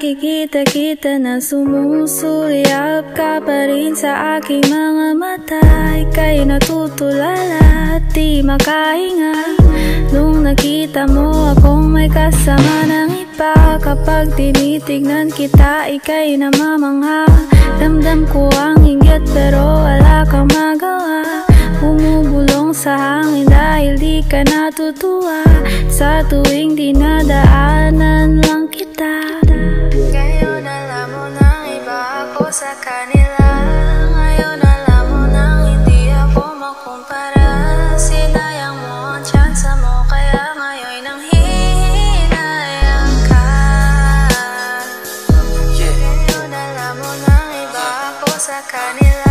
nakikita-kita na sumusuliyap ka pa rin sa aking mga mata. Ika'y natutulala at di makahinga nung nakita mo akong may kasama ng iba. Kapag tinitignan kita, ika'y namamangha. Damdam ko ang inggit pero wala kang magawa. Bumubulong sa hangin dahil di ka natutuwa sa tuwing dinadaanan lang kita. Ngayon alam mo nang iba ako sa kanila. Ngayon alam mo nang hindi ako makumpara. Sinayang mo ang tsansa mo kaya ngayon nang hinayang ka. Ngayon alam mo nang iba ako sa kanila.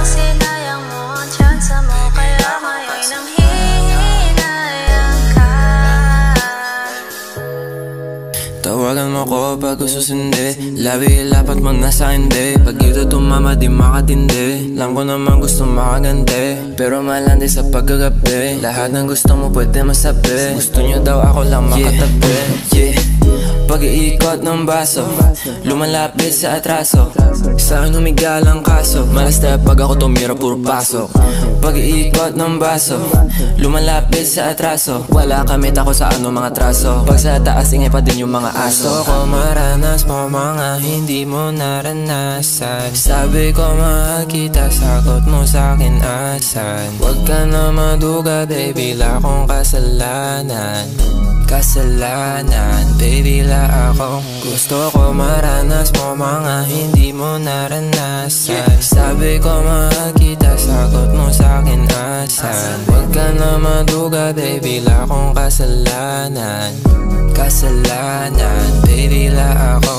Sinayang mo ang tsansa mo kaya ngayon nang hinayang ka. Tawagan mo ko pag gusto sindi. Labi lapat mo nasa hindi. Pag dito tumama di makatindi. Lang ko naman gusto makaganti, pero malandi sa pagkagabi. Lahat ng gusto mo pwede masabi. Gusto nyo daw ako lang makatabi. Pag-iikot ng baso, lumalapit sa atraso. Sa'kin humiga lang kaso, malas tayo pag ako tumira puro pasok. Pag-iikot ng baso, lumalapit sa atraso. Wala kami tako sa ano mga traso. Pag sa taas ingay pa din yung mga aso. Gusto ko maranas mo mga hindi mo naranasan. Sabi ko mahal kita, sagot mo sa'kin asan. Huwag ka na maduga baby, la akong kasalanan. Baby la ako. Gusto ko maranas mo mga hindi mo naranasan. Sabi ko mahal kita, sagot mo sa'kin asan. Huwag ka na maduga baby, la akong kasalanan. Baby la ako.